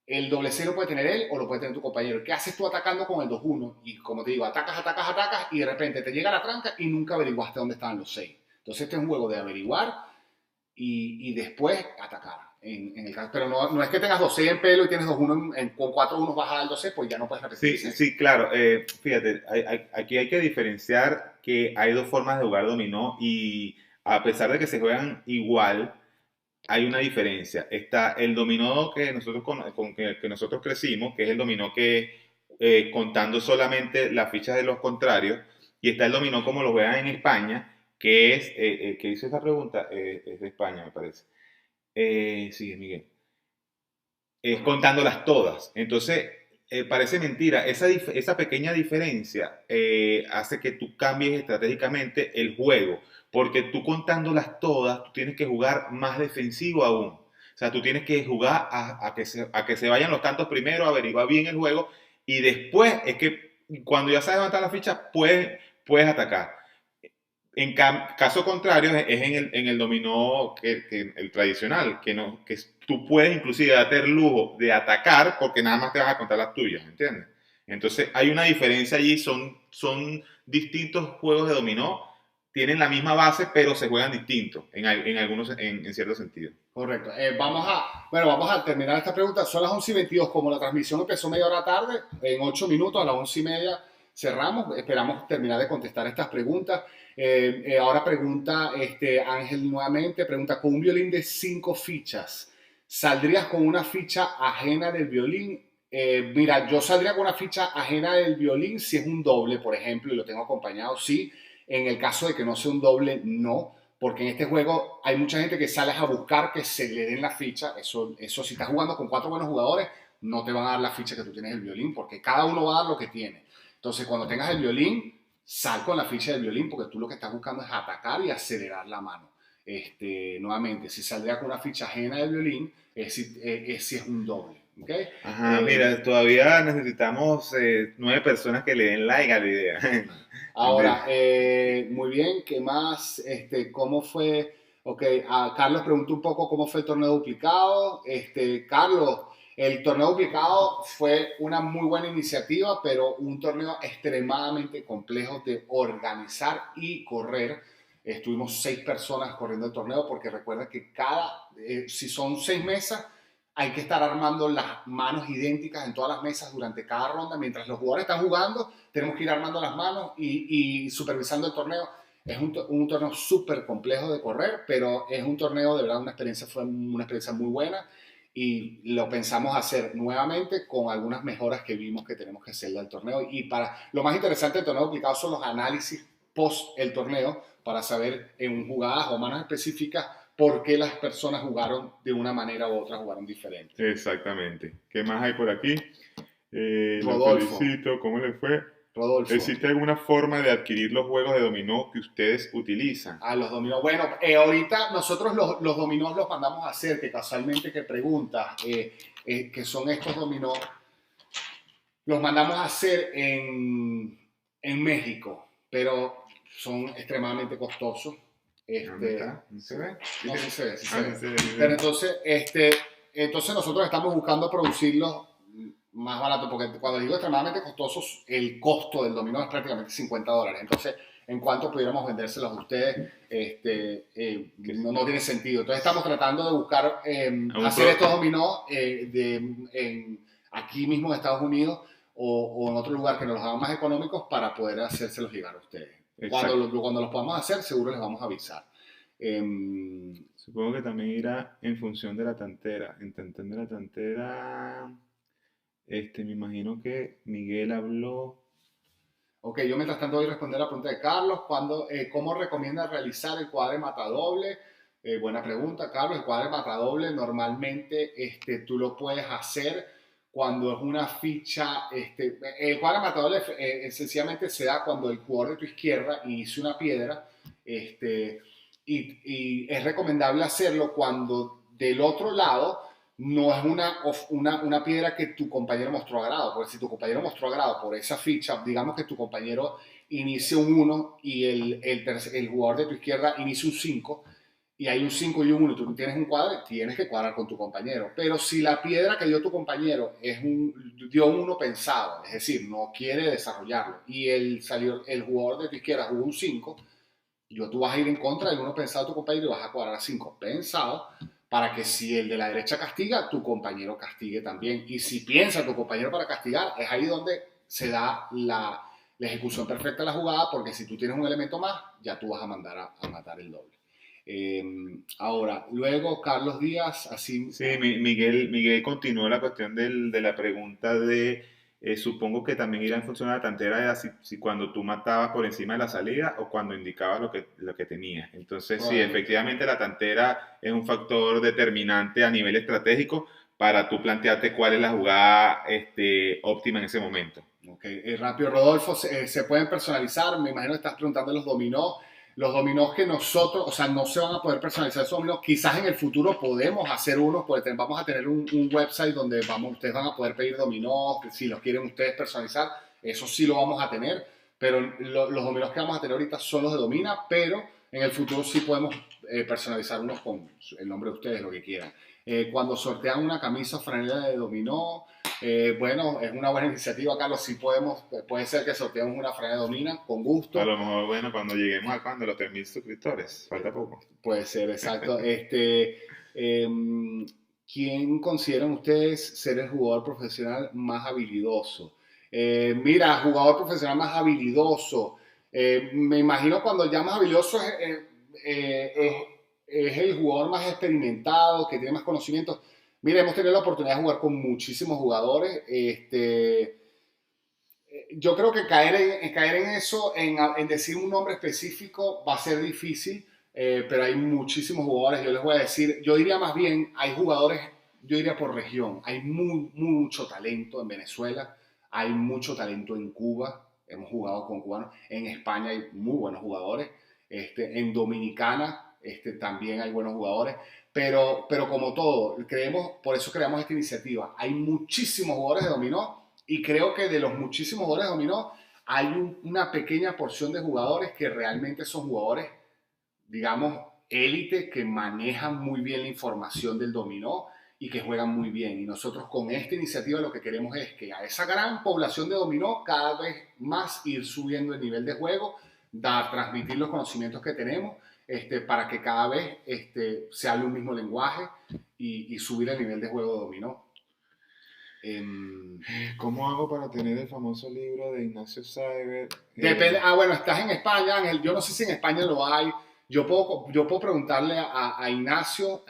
el doble 6 lo puede tener él o lo puede tener tu compañero. ¿Qué haces tú atacando con el 2-1? Y como te digo, atacas, atacas, atacas y de repente te llega la tranca y nunca averiguaste dónde estaban los 6. Entonces este es un juego de averiguar y después atacar. En el caso, pero no es que tengas 2-6 en pelo y tienes 2-1 con 4-1 vas a dar 12, pues ya no puedes repetir. Sí, sí, claro. Fíjate, aquí hay que diferenciar que hay dos formas de jugar dominó y a pesar de que se juegan igual, hay una diferencia. Está el dominó que nosotros, que nosotros crecimos, que es el dominó que contando solamente las fichas de los contrarios, y está el dominó como lo juegan en España, que es, que hizo esta pregunta, es de España, me parece. Sí, Miguel. Es contándolas todas. Entonces, parece mentira. Esa pequeña diferencia hace que tú cambies estratégicamente el juego. Porque tú contándolas todas, tú tienes que jugar más defensivo aún. O sea, tú tienes que jugar a que se vayan los tantos primero, averiguar bien el juego. Y después es que cuando ya sabes levantar la ficha, puedes atacar. En caso contrario, es en el dominó el tradicional, que tú puedes inclusive darte el lujo de atacar porque nada más te vas a contar las tuyas, ¿entiendes? Entonces hay una diferencia allí, son distintos juegos de dominó tienen la misma base, pero se juegan distinto en algunos, en cierto sentido. Correcto. Vamos a terminar esta pregunta. Son las 11:22. Como la transmisión empezó media hora tarde, en 8 minutos, a las 11:30 cerramos. Esperamos terminar de contestar estas preguntas. Ahora pregunta Ángel nuevamente. Pregunta, con un violín de 5 fichas, ¿saldrías con una ficha ajena del violín? Mira, yo saldría con una ficha ajena del violín si es un doble, por ejemplo, y lo tengo acompañado, sí. En el caso de que no sea un doble, no. Porque en este juego hay mucha gente que sale a buscar que se le den la ficha. Eso si estás jugando con 4 buenos jugadores, no te van a dar la ficha que tú tienes el violín, porque cada uno va a dar lo que tiene. Entonces, cuando tengas el violín, sal con la ficha del violín, porque tú lo que estás buscando es atacar y acelerar la mano. Nuevamente, si saldría con una ficha ajena del violín, si es un doble. ¿Okay? Ajá, mira, todavía necesitamos 9 personas que le den like a la idea. Ahora, muy bien, ¿qué más? ¿Cómo fue? Ok, Carlos preguntó un poco cómo fue el torneo duplicado. Carlos, el torneo duplicado fue una muy buena iniciativa, pero un torneo extremadamente complejo de organizar y correr. Estuvimos 6 personas corriendo el torneo porque recuerda que si son 6 mesas, hay que estar armando las manos idénticas en todas las mesas durante cada ronda. Mientras los jugadores están jugando, tenemos que ir armando las manos y supervisando el torneo. Es un torneo súper complejo de correr, pero es un torneo, de verdad, fue una experiencia muy buena y lo pensamos hacer nuevamente con algunas mejoras que vimos que tenemos que hacerle al torneo. Y lo más interesante del torneo duplicado son los análisis post el torneo para saber en jugadas o manos específicas por qué las personas jugaron de una manera u otra, jugaron diferente. Exactamente. ¿Qué más hay por aquí? Rodolfo. Lo felicito. ¿Cómo le fue? Rodolfo. ¿Existe alguna forma de adquirir los juegos de dominó que ustedes utilizan? Los dominó. Bueno, ahorita nosotros los dominós los mandamos a hacer, que casualmente que preguntas, que son estos dominós, los mandamos a hacer en México, pero son extremadamente costosos. ¿No se ve? No, sí se ve. Pero entonces nosotros estamos buscando producirlos más baratos, porque cuando digo extremadamente costosos, el costo del dominó es prácticamente $50. Entonces, en cuanto pudiéramos vendérselos a ustedes, no tiene sentido. Entonces estamos tratando de buscar hacer estos dominós aquí mismo en Estados Unidos o en otro lugar que nos los hagan más económicos para poder hacérselos llegar a ustedes. Cuando los podamos hacer, seguro les vamos a avisar. Supongo que también irá en función de la tantera. En función de la tantera, me imagino que Miguel habló. Ok, yo mientras tanto voy a responder la pregunta de Carlos. ¿Cómo recomienda realizar el cuadre matadoble? Buena pregunta, Carlos. El cuadre matadoble normalmente tú lo puedes hacer cuando es una ficha. El cuadre matadoble sencillamente se da cuando el jugador de tu izquierda inicia una piedra. Y es recomendable hacerlo cuando del otro lado no es una piedra que tu compañero mostró agrado, porque si tu compañero mostró agrado por esa ficha, digamos que tu compañero inicia un 1 y el jugador de tu izquierda inicia un 5, y hay un 5 y un 1 y tú tienes un cuadro, tienes que cuadrar con tu compañero. Pero si la piedra que dio tu compañero dio un 1 pensado, es decir, no quiere desarrollarlo, y el jugador de tu izquierda jugó un 5, tú vas a ir en contra del 1 pensado de tu compañero y vas a cuadrar 5 pensado, para que si el de la derecha castiga, tu compañero castigue también. Y si piensa tu compañero para castigar, es ahí donde se da la ejecución perfecta de la jugada, porque si tú tienes un elemento más, ya tú vas a mandar a matar el doble. Ahora, luego Carlos Díaz, así... Sí, Miguel continuó la cuestión de la pregunta de... supongo que también irá en función de la tantera, era si cuando tú matabas por encima de la salida o cuando indicabas lo que tenías. Entonces, sí, efectivamente la tantera es un factor determinante a nivel estratégico para tú plantearte cuál es la jugada óptima en ese momento. Ok, rápido, Rodolfo, ¿se pueden personalizar? Me imagino que estás preguntando los dominó. Los dominós que nosotros, o sea, no se van a poder personalizar esos dominós. Quizás en el futuro podemos hacer unos, porque vamos a tener un website donde ustedes van a poder pedir dominós, si los quieren ustedes personalizar, eso sí lo vamos a tener, pero los dominós que vamos a tener ahorita son los de Domina, pero en el futuro sí podemos personalizar unos con el nombre de ustedes, lo que quieran. Cuando sortean una camisa o franela de dominó, Bueno, es una buena iniciativa, Carlos. Si podemos, puede ser que sorteemos una franela de Domina, con A gusto. lo mejor, bueno, cuando lleguemos a cuando los 3.000 suscriptores, falta poco. Puede ser, exacto. ¿Quién consideran ustedes ser el jugador profesional más habilidoso? Mira, jugador profesional más habilidoso. Me imagino cuando llamas habilidoso es el jugador más experimentado, que tiene más conocimientos. Mira, hemos tenido la oportunidad de jugar con muchísimos jugadores. Yo creo que caer en eso, en decir un nombre específico, va a ser difícil, pero hay muchísimos jugadores. Yo les voy a decir, yo diría más bien, hay jugadores, yo diría por región, hay mucho talento en Venezuela, hay mucho talento en Cuba, hemos jugado con cubanos, en España hay muy buenos jugadores, en Dominicana también hay buenos jugadores, pero como todo, creemos, por eso creamos esta iniciativa. Hay muchísimos jugadores de dominó y creo que de los muchísimos jugadores de dominó, hay una pequeña porción de jugadores que realmente son jugadores, digamos, élite, que manejan muy bien la información del dominó y que juegan muy bien. Y nosotros con esta iniciativa lo que queremos es que a esa gran población de dominó cada vez más ir subiendo el nivel de juego, transmitir los conocimientos que tenemos para que cada vez se hable un mismo lenguaje y subir el nivel de juego de dominó. ¿Cómo hago para tener el famoso libro de Ignacio Cyber? Depende, bueno, estás en España, Ángel. Yo no sé si en España lo hay. Yo puedo preguntarle a Ignacio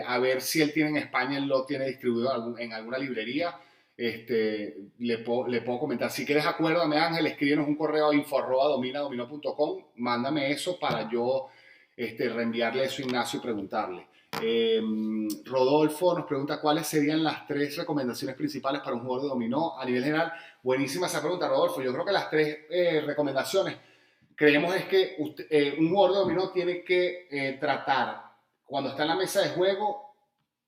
a ver si él tiene en España, él lo tiene distribuido en alguna librería. Le puedo comentar. Si quieres, acuérdame, Ángel, escríbenos un correo a info@dominadomino.com. Mándame eso para yo reenviarle eso a Ignacio y preguntarle. Rodolfo nos pregunta cuáles serían las 3 recomendaciones principales para un jugador de dominó a nivel general. Buenísima esa pregunta, Rodolfo. Yo creo que las 3 recomendaciones creemos es que un jugador de dominó tiene que tratar, cuando está en la mesa de juego,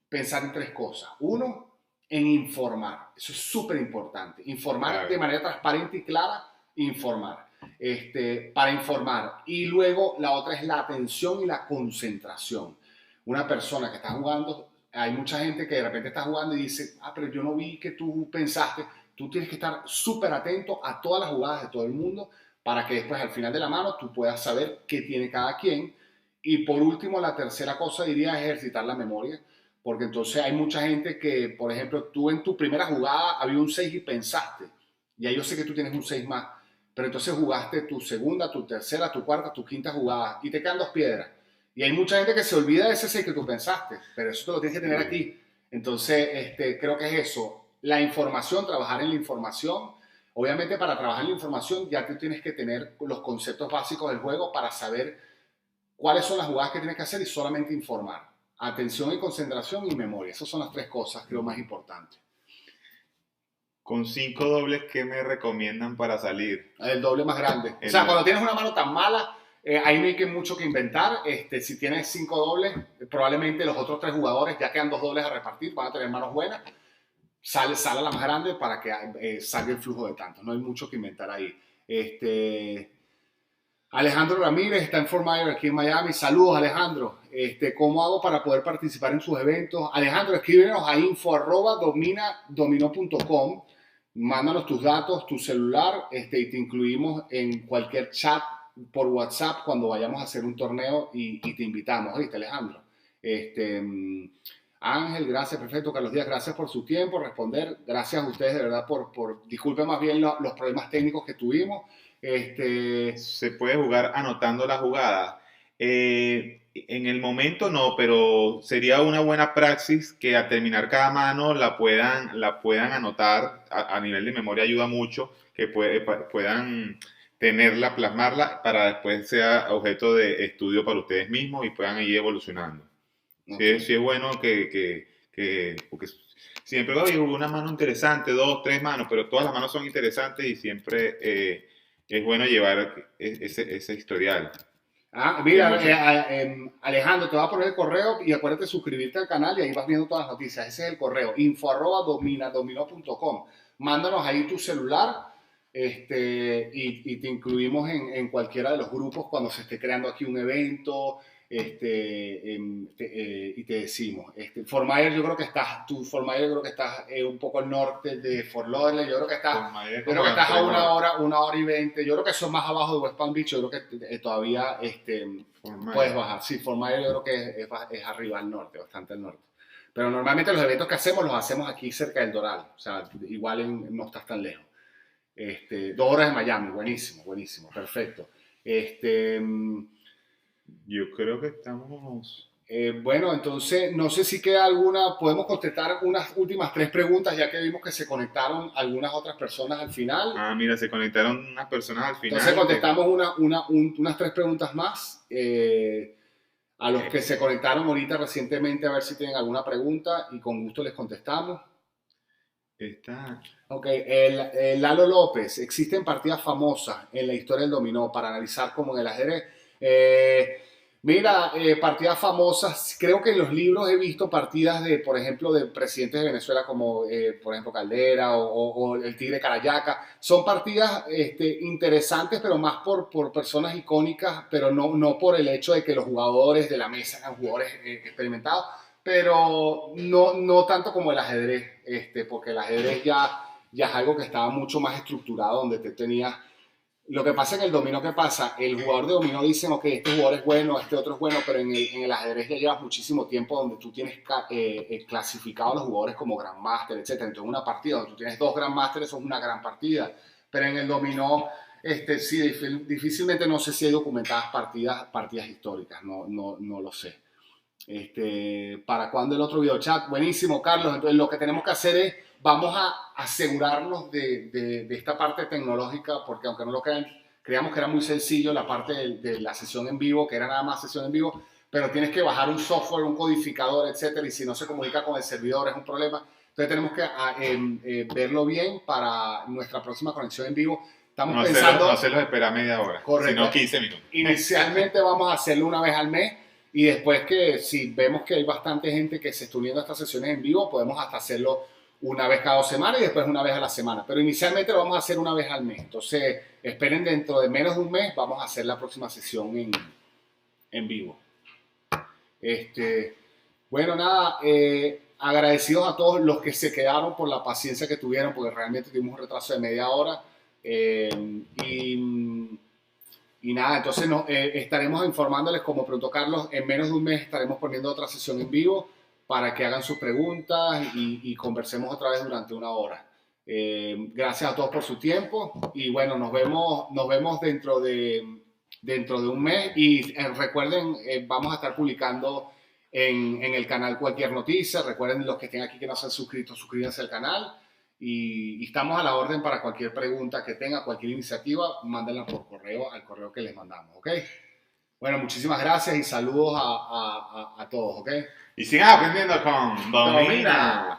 pensar en 3 cosas. Uno, en informar. Eso es súper importante. Informar Claro. de manera transparente y clara, informar. Para informar. Y luego la otra es la atención y la concentración. Una persona que está jugando, hay mucha gente que de repente está jugando y dice, pero yo no vi que tú pensaste. Tú tienes que estar súper atento a todas las jugadas de todo el mundo para que después al final de la mano tú puedas saber qué tiene cada quien. Y por último, la tercera cosa diría es ejercitar la memoria, porque entonces hay mucha gente que, por ejemplo, tú en tu primera jugada había un 6 y pensaste, ya yo sé que tú tienes un 6 más, pero entonces jugaste tu segunda, tu tercera, tu cuarta, tu quinta jugada y te quedan 2 piedras. Y hay mucha gente que se olvida de ese 6 que tú pensaste, pero eso te lo tienes que tener aquí. Entonces, creo que es eso, la información, trabajar en la información. Obviamente para trabajar en la información ya tú tienes que tener los conceptos básicos del juego para saber cuáles son las jugadas que tienes que hacer y solamente informar. Atención y concentración y memoria. Esas son las 3 cosas, creo, más importantes. Con 5 dobles, ¿qué me recomiendan para salir? El doble más grande. O sea, cuando tienes una mano tan mala, ahí no hay que mucho que inventar. Si tienes 5 dobles, probablemente los otros 3 jugadores, ya quedan 2 dobles a repartir, van a tener manos buenas. Sale la más grande para que salga el flujo de tantos. No hay mucho que inventar ahí. Alejandro Ramírez está en Fort Myers, aquí en Miami. Saludos, Alejandro. ¿Cómo hago para poder participar en sus eventos? Alejandro, escríbenos a info@dominadomino.com. Mándanos tus datos, tu celular, y te incluimos en cualquier chat por WhatsApp cuando vayamos a hacer un torneo y te invitamos. ¿Viste, Alejandro? Ángel, gracias, perfecto. Carlos Díaz, gracias por su tiempo, responder. Gracias a ustedes, de verdad, disculpen más bien los problemas técnicos que tuvimos. Se puede jugar anotando la jugada. En el momento no, pero sería una buena praxis que al terminar cada mano la puedan anotar a nivel de memoria, ayuda mucho, que puedan tenerla, plasmarla para después sea objeto de estudio para ustedes mismos y puedan ir evolucionando. Okay. Sí es bueno porque siempre oye, hubo una mano interesante, 2, 3 manos, pero todas las manos son interesantes y siempre es bueno llevar ese historial. Mira, Alejandro, te voy a poner el correo y acuérdate de suscribirte al canal y ahí vas viendo todas las noticias. Ese es el correo, info@dominadomino.com. Mándanos ahí tu celular y te incluimos en cualquiera de los grupos cuando se esté creando aquí un evento. y te decimos. Fort Myers, yo creo que Fort Myers, yo creo que estás un poco al norte de Fort Lauderdale. Yo creo que estás a una hora y 20. Yo creo que eso es más abajo de West Palm Beach. Yo creo que todavía puedes bajar. Sí, Fort Myers yo creo que es arriba al norte, bastante al norte. Pero normalmente los eventos que hacemos los hacemos aquí cerca del Doral. O sea, igual no estás tan lejos. 2 horas de Miami, buenísimo, buenísimo, perfecto. Yo creo que estamos... Bueno, entonces, no sé si queda alguna, podemos contestar unas últimas 3 preguntas, ya que vimos que se conectaron algunas otras personas al final. Mira, se conectaron unas personas al final. Entonces contestamos unas 3 preguntas más. A los que se conectaron ahorita recientemente, a ver si tienen alguna pregunta y con gusto les contestamos. Ok, Lalo López, ¿existen partidas famosas en la historia del dominó para analizar como en el ajedrez? Mira, partidas famosas, creo que en los libros he visto partidas por ejemplo, de presidentes de Venezuela como, por ejemplo, Caldera o el Tigre Carayaca. Son partidas interesantes, pero más por personas icónicas, pero no por el hecho de que los jugadores de la mesa eran jugadores experimentados, pero no tanto como el ajedrez, porque el ajedrez ya es algo que estaba mucho más estructurado, donde te tenías... Lo que pasa en el dominó, ¿qué pasa? El jugador de dominó dice, ok, este jugador es bueno, este otro es bueno, pero en el ajedrez ya llevas muchísimo tiempo donde tú tienes clasificado a los jugadores como Grandmaster, etc. Entonces una partida donde tú tienes 2 Grandmasters, eso es una gran partida. Pero en el dominó, sí, difícilmente, no sé si hay documentadas partidas históricas, no lo sé. ¿Para cuándo el otro videochat? Buenísimo, Carlos. Entonces lo que tenemos que hacer es, vamos a asegurarnos de esta parte tecnológica, porque aunque no lo crean, creíamos que era muy sencillo la parte de la sesión en vivo, que era nada más sesión en vivo, pero tienes que bajar un software, un codificador, etcétera, y si no se comunica con el servidor es un problema. Entonces tenemos que verlo bien para nuestra próxima conexión en vivo. Estamos pensando... No hacerlos esperar media hora, correcto, sino 15 minutos. Inicialmente vamos a hacerlo una vez al mes, y después que si vemos que hay bastante gente que se está uniendo a estas sesiones en vivo, podemos hasta hacerlo una vez cada 2 semanas y después una vez a la semana. Pero inicialmente lo vamos a hacer una vez al mes. Entonces, esperen, dentro de menos de un mes vamos a hacer la próxima sesión en vivo. Bueno, nada, agradecidos a todos los que se quedaron por la paciencia que tuvieron, porque realmente tuvimos un retraso de media hora. Y nada, entonces estaremos informándoles, como preguntó Carlos, en menos de un mes estaremos poniendo otra sesión en vivo para que hagan sus preguntas y conversemos otra vez durante 1 hora. Gracias a todos por su tiempo y bueno, nos vemos dentro de un mes y recuerden, vamos a estar publicando en el canal cualquier noticia. Recuerden, los que estén aquí que no se han suscrito, suscríbanse al canal. Y estamos a la orden para cualquier pregunta que tenga, cualquier iniciativa, mándenla por correo al correo que les mandamos, ¿ok? Bueno, muchísimas gracias y saludos a todos, ¿ok? Y sigan aprendiendo con Domina.